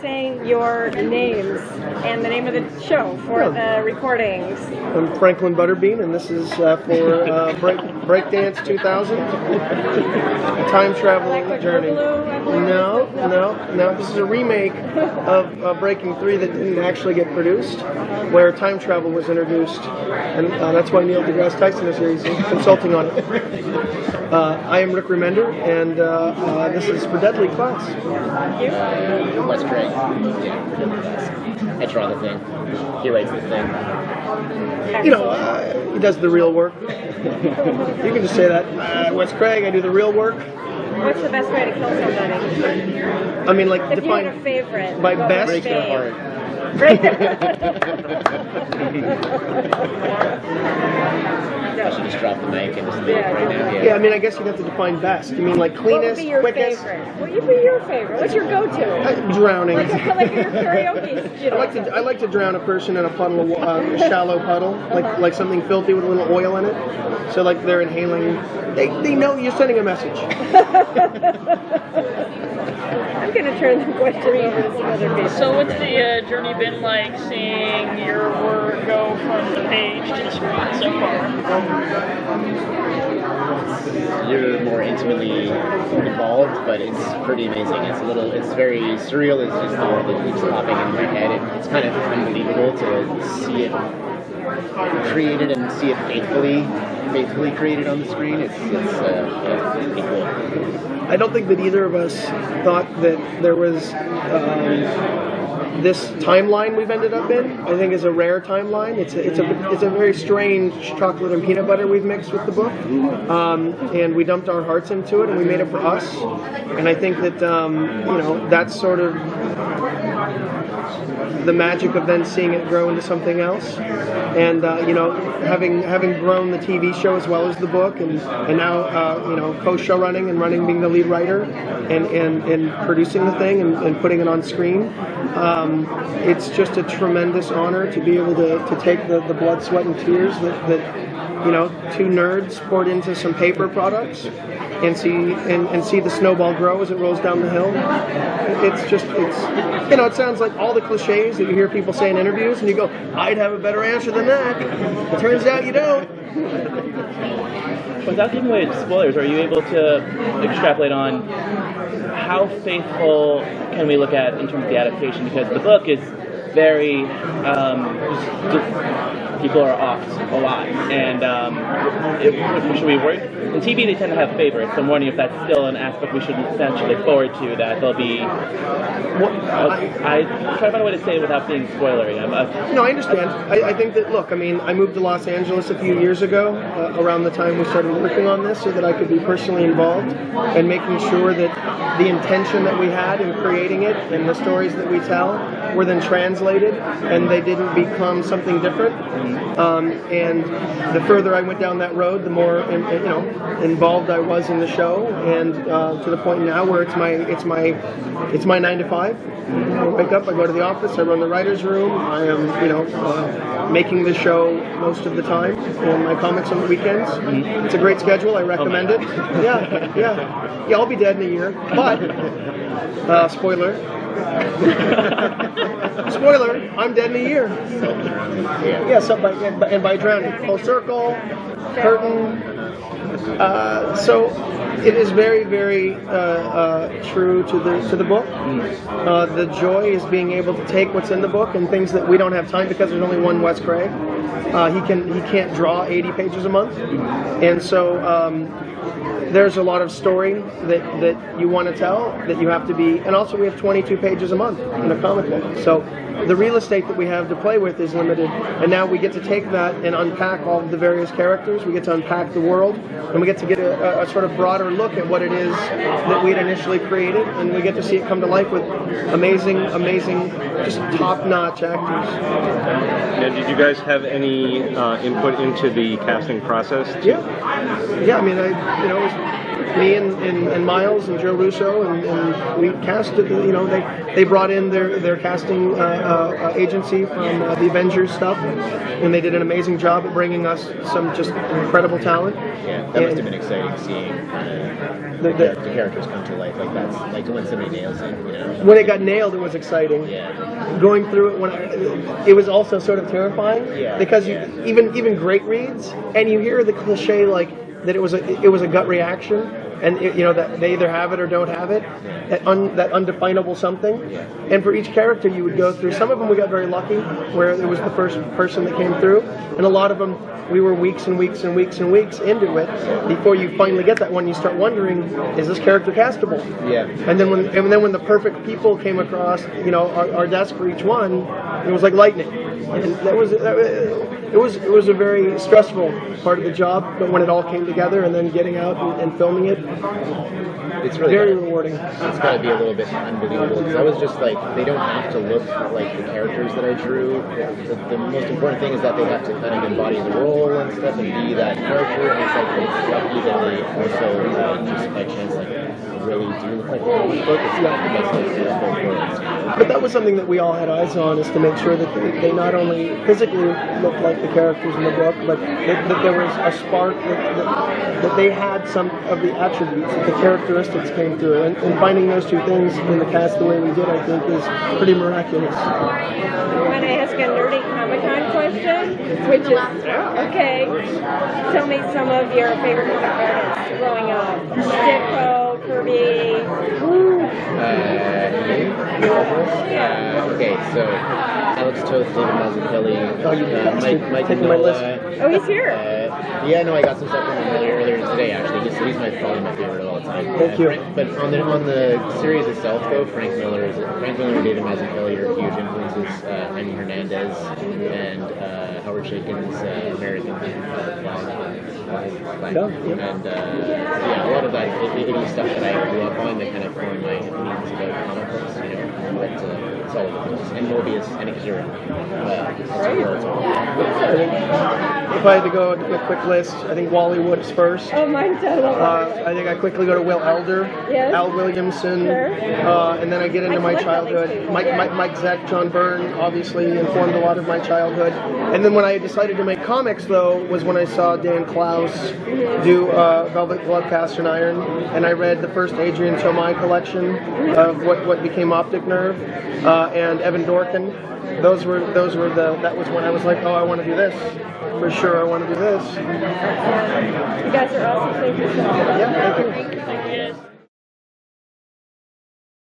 saying your names and the name of the show for the recordings? I'm Franklin Butterbean, and this is for Breakdance 2000, Time Travel Journey. No. This is a remake of Breaking 3 that didn't actually get produced, where time travel was introduced, and that's why Neil deGrasse Tyson is here. He's consulting on it. I am Rick Remender, and this is for Deadly Class. Wes Craig. Yeah, for Deadly Class. I draw the thing. He writes the thing. He does the real work. You can just say that. Wes Craig, I do the real work. What's the best way to kill somebody? I mean, like, if define you had a favorite, by best. Break their heart. I should just drop the mic and just do it right now. Yeah, I mean, I guess you'd have to define best. You mean like cleanest, what would be your quickest? favorite? What would be your favorite? What's your go-to? Drowning. Like your karaoke. I like to drown a person in a puddle, a shallow puddle, like something filthy with a little oil in it. So like they're inhaling. They know you're sending a message. I'm going to turn the question over to some other people. So what's the journey been like seeing your work go from the page to the screen so far? You're more intimately involved, but it's pretty amazing. It's very surreal. It's just the world that keeps popping in my head. It's kind of unbelievable to see it created and see it faithfully created on the screen. It's pretty cool. I don't think that either of us thought that there was this timeline we've ended up in. I think is a rare timeline. It's a very strange chocolate and peanut butter we've mixed with the book, and we dumped our hearts into it and we made it for us. And I think that that's sort of the magic of then seeing it grow into something else. And having grown the TV show as well as the book, and now co-show running and being the lead writer and producing the thing and putting it on screen. It's just a tremendous honor to be able to take the blood, sweat, and tears that two nerds poured into some paper products and see the snowball grow as it rolls down the hill. It sounds like all the cliches that you hear people say in interviews, and you go, I'd have a better answer than that. It turns out you don't. Without giving away spoilers, are you able to extrapolate on how faithful can we look at in terms of the adaptation? Because the book is very people are off a lot, and should we worry? In TV, they tend to have favorites. So I'm wondering if that's still an aspect we should essentially look forward to. That there'll be. I try to find a way to say it without being spoilery. No, I understand. I think that, look, I mean, I moved to Los Angeles a few years ago, around the time we started working on this, so that I could be personally involved and making sure that the intention that we had in creating it and the stories that we tell were then translated and they didn't become something different. And the further I went down that road, the more involved I was in the show, and to the point now where it's my 9 to 5. I wake up, I go to the office, I run the writer's room. I am making the show most of the time, and my comics on the weekends. It's a great schedule. I recommend it. Yeah. I'll be dead in a year, but spoiler. Spoiler, I'm dead in a year. Yeah, so by drowning. Full circle, curtain. So it is very, very true to the book. The joy is being able to take what's in the book and things that we don't have time, because there's only one Wes Craig. He can't draw 80 pages a month, and so there's a lot of story that you want to tell, that you have to be, and also we have 22 pages a month in a comic book. So the real estate that we have to play with is limited, and now we get to take that and unpack all of the various characters. We get to unpack the world, and we get to get a sort of broader look at what it is that we'd initially created, and we get to see it come to life with amazing, just top-notch actors. Now, did you guys have any input into the casting process? Yeah. I mean, me and Miles and Joe Russo, and we casted. You know, they brought in their casting agency from the Avengers stuff, and they did an amazing job at bringing us some just incredible talent. Yeah, that must have been exciting seeing the characters come to life like that's like when somebody nails it. You know? When it got nailed, it was exciting. Yeah. Going through it it was also sort of terrifying because even great reads, and you hear the cliche like that it was a gut reaction, and you know that they either have it or don't have it, that undefinable something. And for each character, you would go through. Some of them we got very lucky, where it was the first person that came through, and a lot of them we were weeks and weeks and weeks and weeks into it before you finally get that one. You start wondering, is this character castable? Yeah. And then when the perfect people came across, you know, our desk for each one, it was like lightning. And it was a very stressful part of the job, but when it all came together and then getting out and filming it, it's really very rewarding. It's got to be a little bit unbelievable because I was just like, they don't have to look like the characters that I drew. The most important thing is that they have to kind of embody the role and stuff and be that character. And it's like it's lucky that they also just by chance like really do look like the comic book. It's not the best of both worlds. But that was something that we all had eyes on, is to make sure that they not only physically looked like the characters in the book, but that there was a spark, that they had some of the attributes, that the characteristics came through. And finding those two things in the cast the way we did, I think, is pretty miraculous. I'm going to ask a nerdy Comic-Con question, which is, okay, tell me some of your favorite artists growing up. Ditko, Kirby. Okay, so Alex Toth, David Mazzucchelli, Mike taking my list. Oh, he's here. Yeah, no, I got some stuff from him earlier today. Actually, he's probably my favorite of all time. Thank you. But on the series itself, though, Frank Miller and David Mazzucchelli are huge influences. Jaime Hernandez and Howard Chaykin's American Flag. And a lot of that 80s stuff that I grew up on that kind of formed my opinions about comic books. You know, but it's all over the place. And Mobius and Akira. If I had to go a quick list, I think Wally Wood's first. Oh, mine's a little I think I quickly go to Will Elder, Yes. Al Williamson, Sure. and then I get into my childhood. Mike Zeck, John Byrne, obviously informed a lot of my childhood. And then when I decided to make comics, though, was when I saw Dan Klaus do Velvet Glove, Cast and Iron, and I read the first Adrian Tomei collection of what became Optic Nerve, and Evan Dorkin. That was when I was like, oh, I want to do this. For sure, I want to do this. You guys are awesome. Thank you so much. Yeah, thank you.